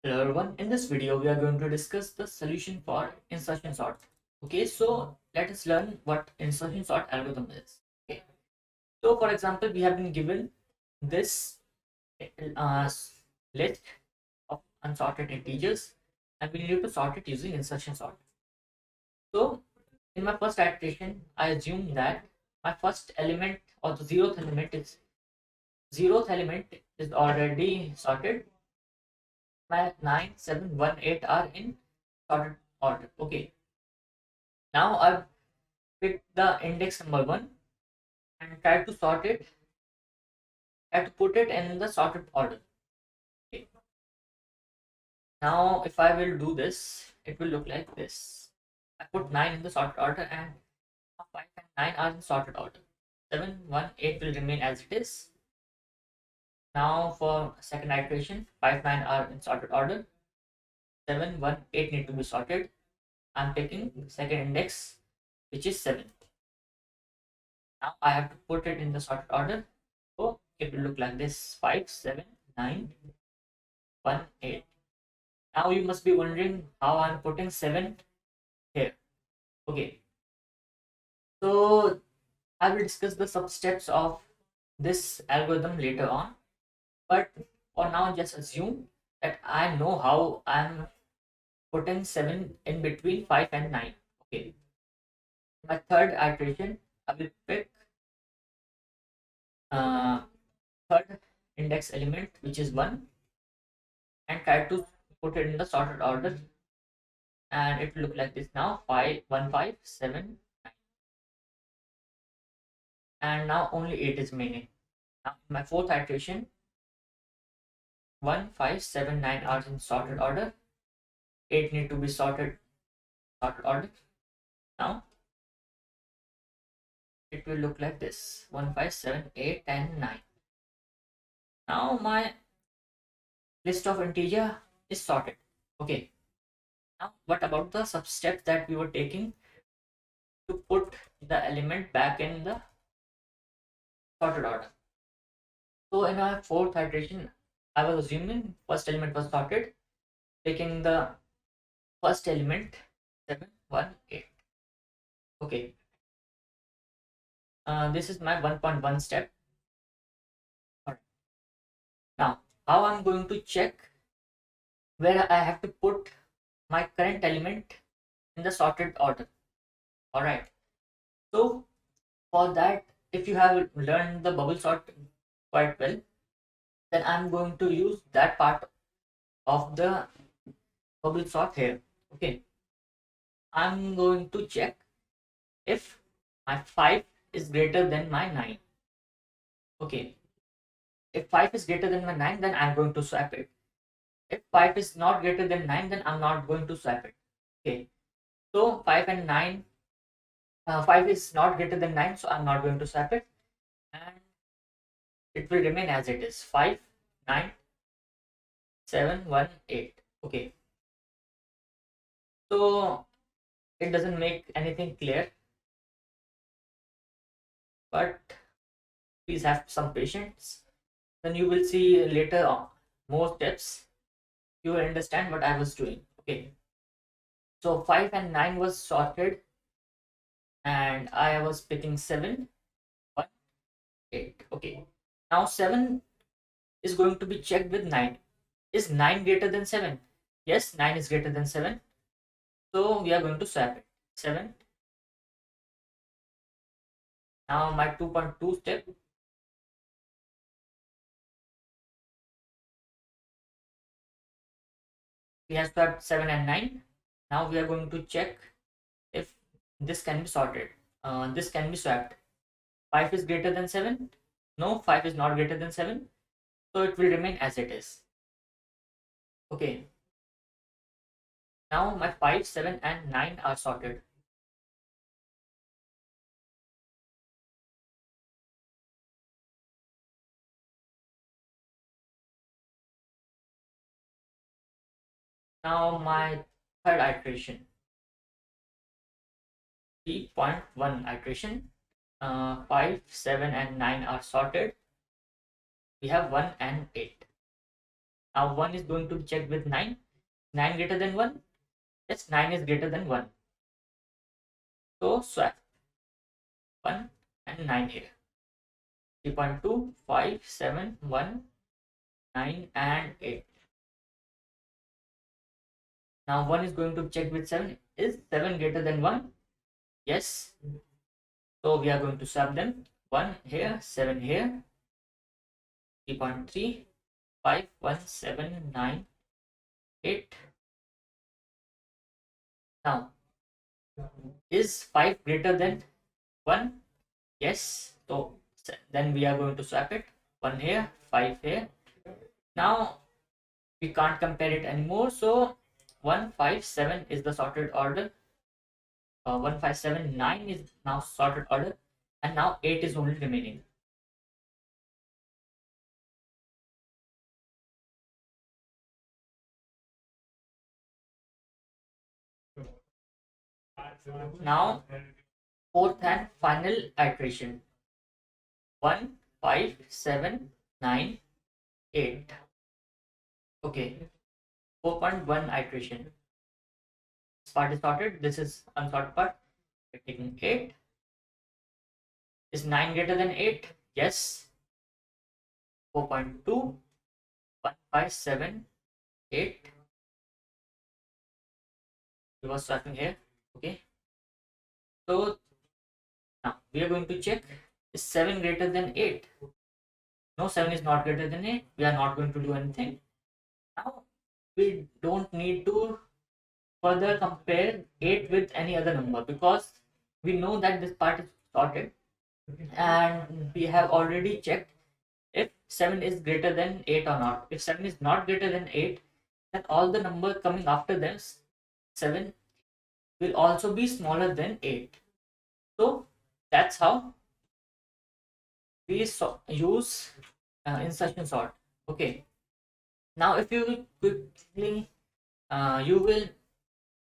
Hello everyone, in this video we are going to discuss the solution for insertion sort. Okay, so let us learn what insertion sort algorithm is. Okay, so for example, we have been given this uh, list of unsorted integers and we need to sort it using insertion sort. So in my first iteration, I assume that my first element or the zeroth element is already sorted. My 9, 7, 1, 8 are in sorted order. Okay, now I've picked the index number 1 and try to sort it. I have to put it in the sorted order. Okay. Now if I will do this, it will look like this. I put 9 in the sorted order and 5 and 9 are in sorted order. 7, 1, 8 will remain as it is. Now for second iteration, 5, 9 are in sorted order. 7, 1, 8 need to be sorted. I'm taking the second index, which is 7. Now I have to put it in the sorted order. So it will look like this: 5, 7, 9, 1, 8. Now you must be wondering how I'm putting 7 here. Okay, so I will discuss the sub steps of this algorithm later on, but for now just assume that I know how I'm putting 7 in between 5 and 9. Okay, my third iteration, I will pick uh, third index element, which is 1, and try to put it in the sorted order, and it will look like this now: 5, 1, 5, 7, 9. And now only 8 is remaining. Now in my fourth iteration, 1, 5, 7, 9 are in sorted order. 8 need to be sorted order. Now it will look like this: 1, 5, 7, 8, and 9. Now my list of integer is sorted. Okay, now what about the sub steps that we were taking to put the element back in the sorted order? So in our fourth iteration, I was assuming first element was sorted, taking the first element 7, 1, 8. Okay, this is my 1.1 step. All right. Now how I'm going to check where I have to put my current element in the sorted order. All right, so for that, if you have learned the bubble sort quite well, then I'm going to use that part of the bubble sort here. Okay, I'm going to check if my 5 is greater than my 9. Okay, if 5 is greater than my 9, then I'm going to swap it. If 5 is not greater than 9, then I'm not going to swap it. Okay, so 5 and 9, 5 is not greater than 9, so I'm not going to swap it, and it will remain as it is: 5, 9, 7, 1, 8. Okay, so it doesn't make anything clear, but please have some patience. Then you will see later on more steps. You will understand what I was doing. Okay, so 5 and 9 was sorted, and I was picking 7, 1, 8. Okay, now 7 is going to be checked with 9. Is 9 greater than 7? Yes, 9 is greater than 7. So we are going to swap it. 7. Now my 2.2 step. We have swapped 7 and 9. Now we are going to check if this can be sorted. This can be swapped. 5 is greater than 7. No, 5 is not greater than 7. So it will remain as it is. Okay. Now my 5, 7, and 9 are sorted. Now my third iteration, 3.1 iteration. 5, 7, and 9 are sorted. We have 1 and 8. Now 1 is going to check with 9. 9 greater than 1? Yes, 9 is greater than 1. So swap 1 and 9 here. 3.2, 5, 7, 1, 9 and 8. Now 1 is going to check with 7. Is 7 greater than 1? Yes. So we are going to swap them. 1 here, 7 here. 3.3, 5, 1, 7, 9, 8. Now, is 5 greater than 1? Yes. So then we are going to swap it. 1 here, 5 here. Now we can't compare it anymore. So 157 is the sorted order. 1579 is now sorted order, and now 8 is only remaining. Now fourth and final iteration. 1, 5, 7, 9, 8. Okay, 4.1 iteration. This part is sorted. This is unsorted part. We're taking 8. Is 9 greater than 8? Yes. 4.2, 1, 5, 7, 8. We were swapping here. Okay. So now we are going to check, is 7 greater than 8? No, 7 is not greater than 8. We are not going to do anything. Now we don't need to further compare 8 with any other number, because we know that this part is sorted and we have already checked if 7 is greater than 8 or not. If 7 is not greater than 8, then all the number coming after them, 7, will also be smaller than 8. So that's how we use insertion sort. Okay. Now if you quickly you will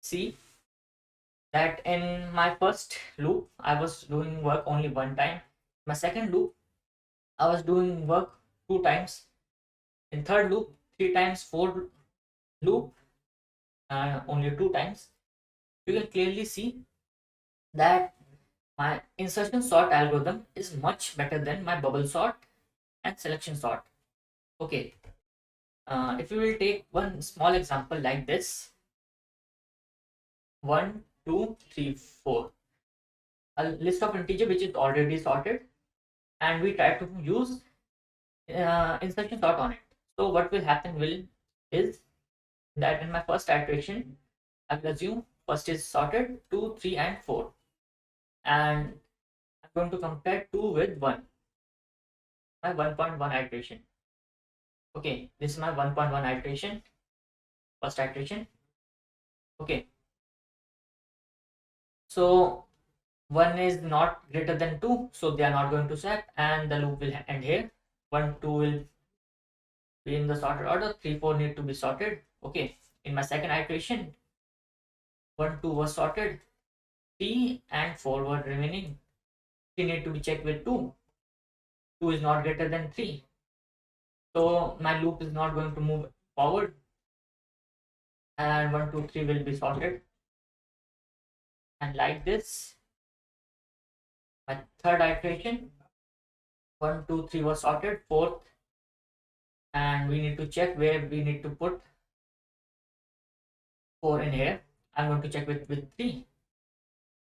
see that in my first loop I was doing work only one time. My second loop I was doing work 2 times. In third loop 3 times. Fourth loop only 2 times. You can clearly see that my insertion sort algorithm is much better than my bubble sort and selection sort. Okay, if you will take one small example like this, 1, 2, 3, 4, a list of integer which is already sorted, and we try to use insertion sort on it. So what will happen is that in my first iteration, I will assume first is sorted 2, 3, and 4, and I'm going to compare 2 with 1, my 1.1 iteration. Okay, this is my 1.1 iteration, first iteration. Okay, so 1 is not greater than 2, so they are not going to swap, and the loop will end here. 1, 2 will be in the sorted order, 3, 4 need to be sorted. Okay, in my second iteration, 1, 2 was sorted, 3 and 4 were remaining. 3 need to be checked with 2. 2 is not greater than 3, so my loop is not going to move forward, and 1, 2, 3 will be sorted. And like this, my third iteration, 1, 2, 3 was sorted, fourth, and we need to check where we need to put 4 in here. I'm going to check with 3,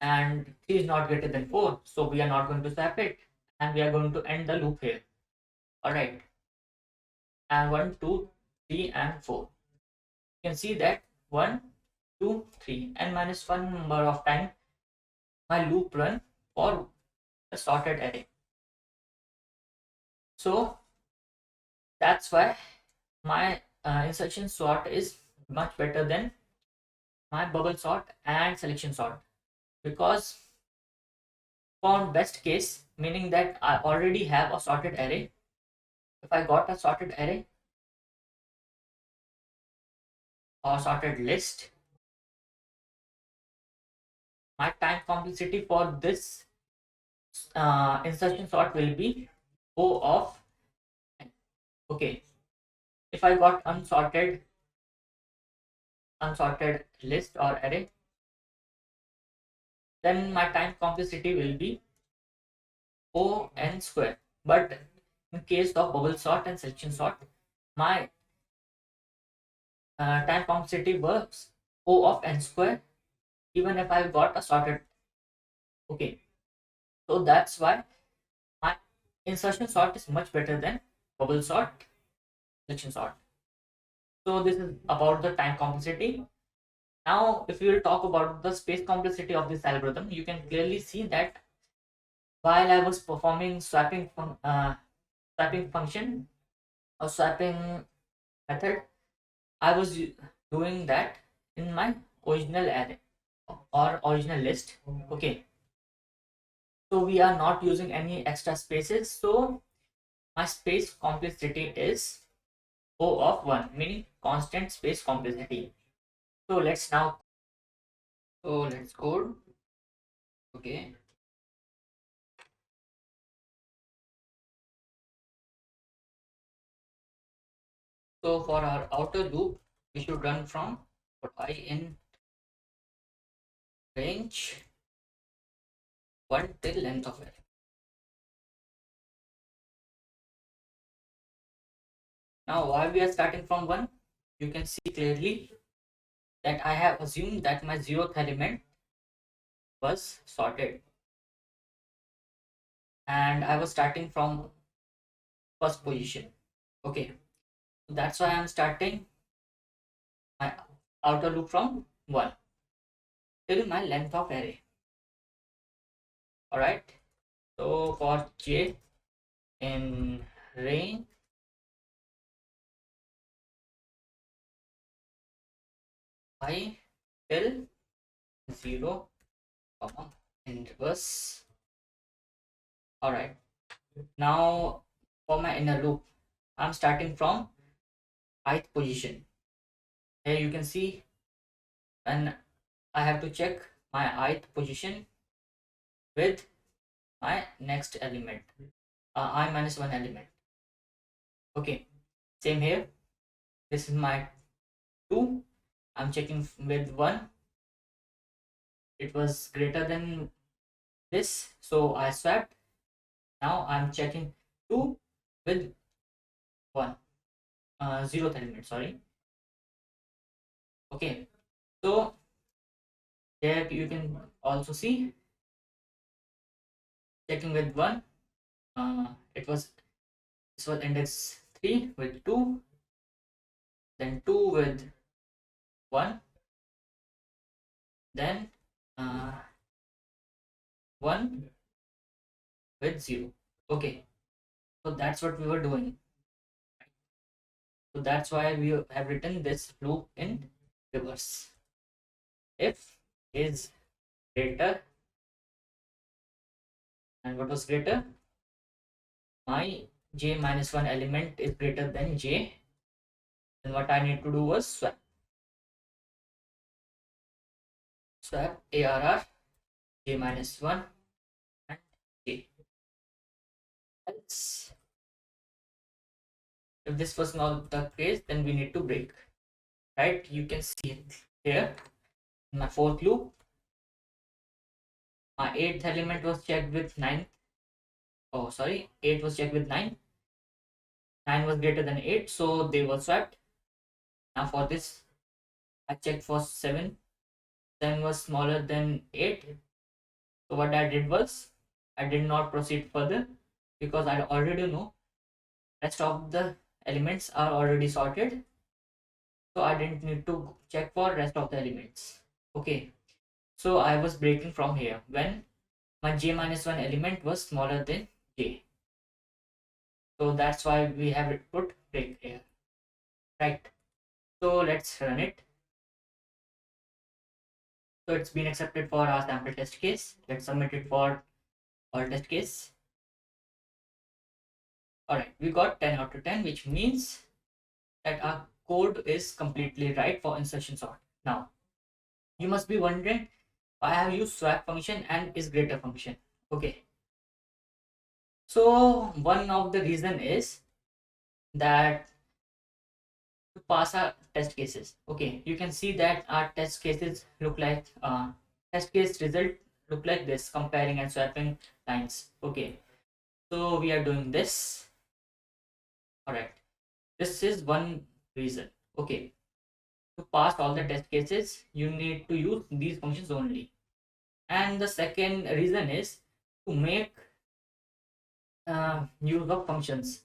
and 3 is not greater than 4, so we are not going to swap it, and we are going to end the loop here. Alright, and 1, 2, 3, and 4. You can see that 1, 2, 3, and minus 1 number of time my loop run for the sorted array. So that's why my insertion sort is much better than my bubble sort and selection sort, because for best case, meaning that I already have a sorted array. If I got a sorted array or sorted list, my time complexity for this insertion sort will be O of n. Okay, if I got unsorted list or array, then my time complexity will be O n square. But in case of bubble sort and selection sort, my time complexity was O of n square, even if I got a sorted. Okay, so that's why my insertion sort is much better than bubble sort, selection sort. So this is about the time complexity. Now, if we will talk about the space complexity of this algorithm, you can clearly see that while I was performing swapping function or swapping method, I was doing that in my original array or original list. Okay, so we are not using any extra spaces. So my space complexity is O of 1, meaning constant space complexity. So let's code. Okay. So for our outer loop, we should run from I in range 1 till length of it. Now why we are starting from 1, you can see clearly that I have assumed that my 0th element was sorted and I was starting from first position. Okay, that's why I'm starting my outer loop from 1 till my length of array. Alright, so for j in range I till 0, in reverse. Alright, now for my inner loop, I'm starting from ith position. Here you can see when I have to check my ith position with my next element, I minus 1 element. Okay, same here. This is my 2. I'm checking with 1. It was greater than this, so I swapped. Now I'm checking 2 with 1, 0th element, sorry. Okay, so here you can also see checking with 1. This was index 3 with 2, then 2 with 1, then 1 with 0. Okay, so that's what we were doing. So that's why we have written this loop in reverse. If is greater, and what was greater? My j minus 1 element is greater than j, then what I need to do was swap arr j minus 1 and j. Else, if this was not the case, then we need to break. Right, you can see it here in my fourth loop. My 8th element was checked with 9. Oh, sorry, 8 was checked with 9. 9 was greater than 8, so they were swapped. Now for this, I checked for 7. 7 was smaller than 8. So what I did was, I did not proceed further because I already know rest of the elements are already sorted. So I didn't need to check for rest of the elements. Okay, so I was breaking from here when my j minus 1 element was smaller than j. So that's why we have it put break here. Right, so let's run it. So it's been accepted for our sample test case. Let's submit it for all test case. Alright, we got 10 out of 10, which means that our code is completely right for insertion sort. Now, you must be wondering why I have used swap function and is greater function. Okay, so one of the reason is that to pass our test cases. Okay, you can see that our test cases look like test case result look like this, comparing and swapping lines. Okay, so we are doing this. All right, this is one reason. Okay, to pass all the test cases, you need to use these functions only. And the second reason is to make use of functions.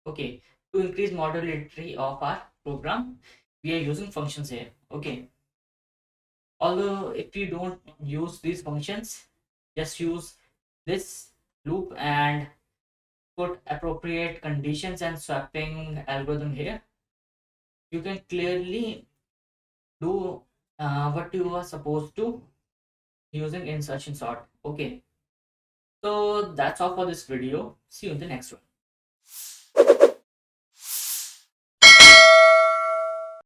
Okay, to increase modularity of our program, we are using functions here. Okay, although if you don't use these functions, just use this loop and put appropriate conditions and swapping algorithm here, you can clearly do what you are supposed to using insertion sort. Okay, so that's all for this video. See you in the next one.